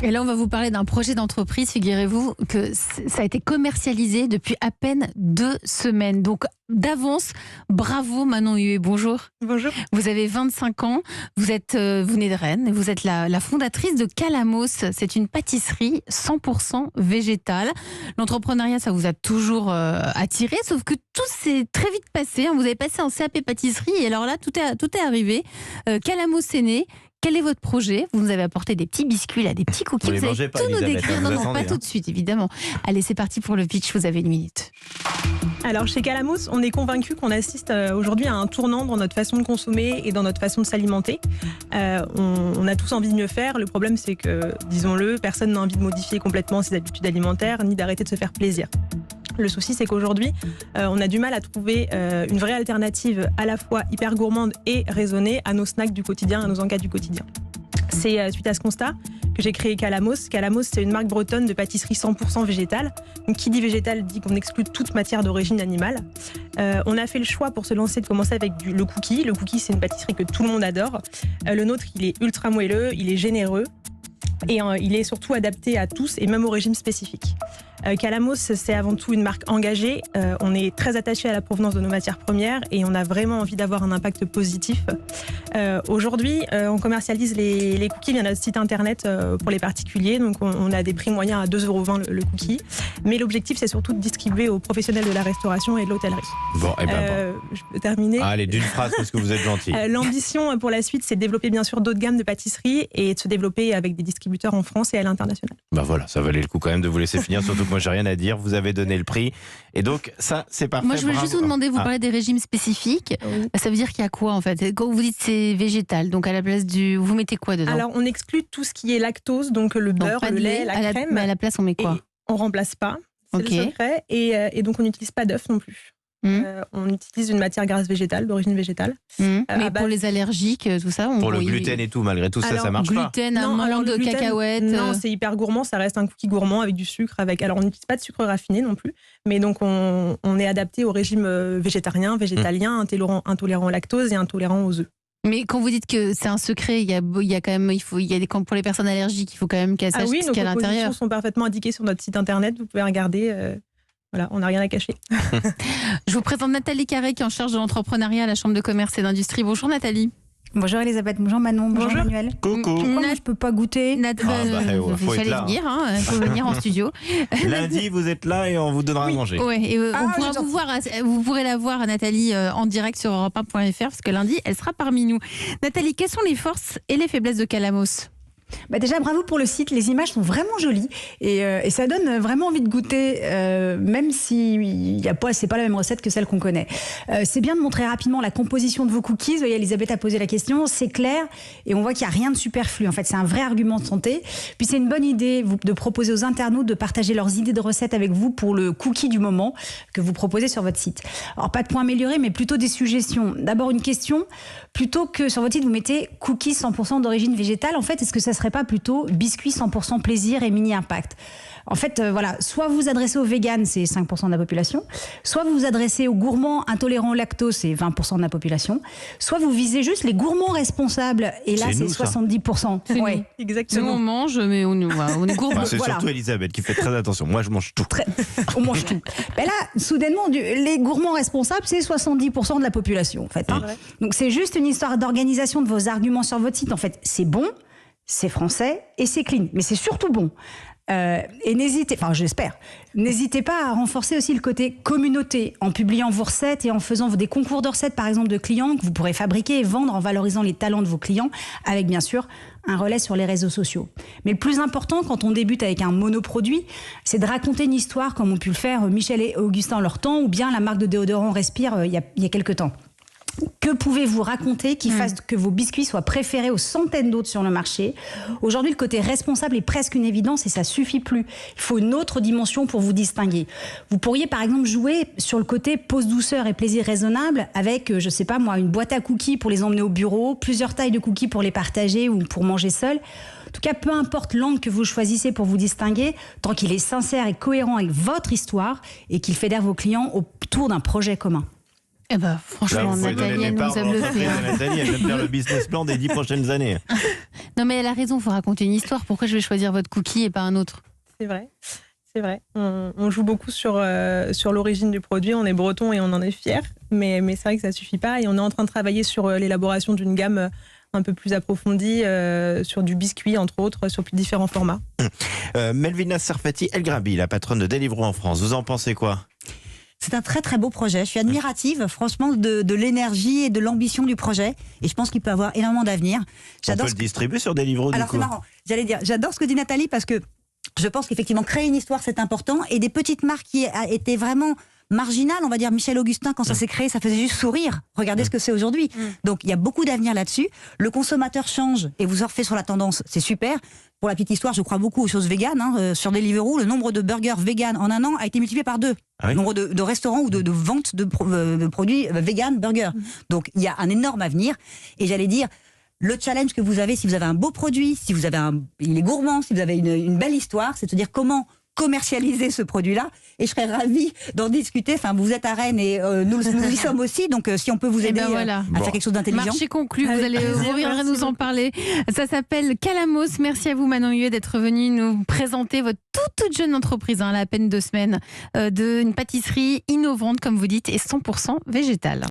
Et là, on va vous parler d'un projet d'entreprise. Figurez-vous que ça a été commercialisé depuis à peine 2 semaines. Donc, d'avance, bravo Manon Huet, bonjour. Bonjour. Vous avez 25 ans, vous venez de Rennes, et vous êtes la fondatrice de Calamos. C'est une pâtisserie 100% végétale. L'entrepreneuriat, ça vous a toujours attiré, sauf que tout s'est très vite passé. Vous avez passé en CAP pâtisserie, et alors là, tout est arrivé. Calamos est né. Quel est votre projet? Vous nous avez apporté des petits biscuits, là, des petits cookies. Vous allez tout nous décrire. Non, pas tout de suite, évidemment. Allez, c'est parti pour le pitch. Vous avez 1 minute. Alors, chez Calamos, on est convaincu qu'on assiste aujourd'hui à un tournant dans notre façon de consommer et dans notre façon de s'alimenter. On a tous envie de mieux faire. Le problème, c'est que, disons-le, personne n'a envie de modifier complètement ses habitudes alimentaires ni d'arrêter de se faire plaisir. Le souci, c'est qu'aujourd'hui, on a du mal à trouver une vraie alternative à la fois hyper gourmande et raisonnée à nos snacks du quotidien, à nos encas du quotidien. C'est suite à ce constat que j'ai créé Calamos. Calamos, c'est une marque bretonne de pâtisserie 100% végétale. Donc, qui dit végétal dit qu'on exclut toute matière d'origine animale. On a fait le choix pour se lancer de commencer avec le cookie. Le cookie, c'est une pâtisserie que tout le monde adore. Le nôtre, il est ultra moelleux, il est généreux. Et il est surtout adapté à tous et même au régime spécifique. Calamos, c'est avant tout une marque engagée. On est très attaché à la provenance de nos matières premières et on a vraiment envie d'avoir un impact positif. Aujourd'hui, on commercialise les cookies via notre site internet pour les particuliers. Donc, on a des prix moyens à 2,20 € le cookie. Mais l'objectif, c'est surtout de distribuer aux professionnels de la restauration et de l'hôtellerie. Bon, et je peux terminer. Allez, d'une phrase parce que vous êtes gentil. L'ambition pour la suite, c'est de développer bien sûr d'autres gammes de pâtisseries et de se développer avec des distributeurs en France et à l'international. Voilà, ça valait le coup quand même de vous laisser finir, surtout que moi j'ai rien à dire, vous avez donné le prix et donc ça c'est parfait. Moi je voulais juste vous demander, vous parlez des régimes spécifiques, oui. Ça veut dire qu'il y a quoi en fait? Quand vous dites c'est végétal, donc à la place vous mettez quoi dedans? Alors on exclut tout ce qui est lactose, donc le beurre, le lait, la crème. Mais à la place on met quoi? Et on remplace pas, c'est le secret, et donc on n'utilise pas d'œufs non plus. On utilise une matière grasse végétale, d'origine végétale. Mais pour les allergiques, tout ça pour le gluten et tout, malgré tout, ça marche pas. Gluten, amandes, cacahuètes. Non, c'est hyper gourmand, ça reste un cookie gourmand avec du sucre. Alors on n'utilise pas de sucre raffiné non plus. Mais donc on est adapté au régime végétarien, végétalien, intolérant au lactose et intolérant aux œufs. Mais quand vous dites que c'est un secret, il y a quand même, pour les personnes allergiques, il faut quand même qu'elles sachent ce qu'il y a à l'intérieur. Oui, nos compositions sont parfaitement indiquées sur notre site internet, vous pouvez regarder. Voilà, on n'a rien à cacher. Je vous présente Nathalie Carré qui est en charge de l'entrepreneuriat à la Chambre de commerce et d'industrie. Bonjour Nathalie. Bonjour Elisabeth, bonjour Manon, bonjour Manuel. Coucou. Pourquoi je peux pas goûter? Il fallait venir, il faut venir en studio. Lundi, vous êtes là et on vous donnera à manger. Ouais, et vous pourrez la voir, Nathalie, en direct sur europe1.fr parce que lundi, elle sera parmi nous. Nathalie, quelles sont les forces et les faiblesses de Calamos? Déjà bravo pour le site, les images sont vraiment jolies et ça donne vraiment envie de goûter, même si c'est pas la même recette que celle qu'on connaît. C'est bien de montrer rapidement la composition de vos cookies. Vous voyez, Elisabeth a posé la question, c'est clair et on voit qu'il n'y a rien de superflu. En fait, c'est un vrai argument de santé. Puis c'est une bonne idée de proposer aux internautes de partager leurs idées de recettes avec vous pour le cookie du moment que vous proposez sur votre site. Alors pas de points améliorés, mais plutôt des suggestions. D'abord une question, plutôt que sur votre site vous mettez cookies 100% d'origine végétale, en fait, est-ce que ça serait pas plutôt biscuits 100% plaisir et mini impact? En fait, soit vous vous adressez aux véganes, c'est 5% de la population, soit vous vous adressez aux gourmands intolérants au lactose, c'est 20% de la population, soit vous visez juste les gourmands responsables, et là c'est 70%. Oui, exactement. Nous on mange, mais on est gourmands. C'est surtout Elisabeth qui fait très attention. Moi je mange tout. On mange tout. Mais là, soudainement, les gourmands responsables, c'est 70% de la population. En fait, Donc c'est juste une histoire d'organisation de vos arguments sur votre site. En fait, c'est bon, c'est français et c'est clean, mais c'est surtout bon. Et n'hésitez pas à renforcer aussi le côté communauté en publiant vos recettes et en faisant des concours de recettes, par exemple, de clients que vous pourrez fabriquer et vendre en valorisant les talents de vos clients avec, bien sûr, un relais sur les réseaux sociaux. Mais le plus important, quand on débute avec un monoproduit, c'est de raconter une histoire comme ont pu le faire Michel et Augustin en leur temps ou bien la marque de déodorant Respire il y a quelques temps. Que pouvez-vous raconter qui fasse que vos biscuits soient préférés aux centaines d'autres sur le marché? Aujourd'hui, le côté responsable est presque une évidence et ça suffit plus. Il faut une autre dimension pour vous distinguer. Vous pourriez par exemple jouer sur le côté pause douceur et plaisir raisonnable avec, je sais pas moi, une boîte à cookies pour les emmener au bureau, plusieurs tailles de cookies pour les partager ou pour manger seul. En tout cas, peu importe l'angle que vous choisissez pour vous distinguer, tant qu'il est sincère et cohérent avec votre histoire et qu'il fédère vos clients autour d'un projet commun. Eh ben, Là, franchement, vous pouvez donner Nathalie, des elle parts nous a dans bluffé. l'entreprise de Nathalie, elle vient de faire le business plan des 10 prochaines années. Non, mais elle a raison, il faut raconter une histoire. Pourquoi je vais choisir votre cookie et pas un autre? C'est vrai. C'est vrai. On joue beaucoup sur l'origine du produit. On est breton et on en est fiers. Mais c'est vrai que ça suffit pas. Et on est en train de travailler sur l'élaboration d'une gamme un peu plus approfondie, sur du biscuit, entre autres, sur différents formats. Melvina Serfati El Grabi, la patronne de Deliveroo en France. Vous en pensez quoi? C'est un très très beau projet. Je suis admirative, franchement, de l'énergie et de l'ambition du projet. Et je pense qu'il peut avoir énormément d'avenir. On peut le distribuer sur Deliveroo, du Alors coup. c'est marrant. J'allais dire, j'adore ce que dit Nathalie parce que je pense qu'effectivement créer une histoire c'est important et des petites marques qui étaient vraiment marginales, on va dire Michel Augustin quand ça s'est créé, ça faisait juste sourire. Regardez ce que c'est aujourd'hui. Donc il y a beaucoup d'avenir là-dessus. Le consommateur change et vous surfez sur la tendance, c'est super. Pour la petite histoire, je crois beaucoup aux choses véganes. Sur Deliveroo, le nombre de burgers véganes en un an a été multiplié par 2. Ah oui. Le nombre de restaurants ou de ventes de produits véganes, burgers. Donc il y a un énorme avenir. Et j'allais dire, le challenge que vous avez, si vous avez un beau produit, si vous avez il est gourmand, si vous avez une belle histoire, c'est de se dire comment commercialiser ce produit-là. Et je serais ravie d'en discuter. Enfin, vous êtes à Rennes et nous y sommes aussi. Donc, si on peut vous aider voilà. à faire quelque chose d'intelligent. Marché conclu, vous Avec plaisir, reviendrez merci nous en beaucoup. parler. Ça s'appelle Calamos. Merci à vous, Manon Huet, d'être venu nous présenter votre toute jeune entreprise, elle a à peine 2 semaines, d'une pâtisserie innovante, comme vous dites, et 100% végétale.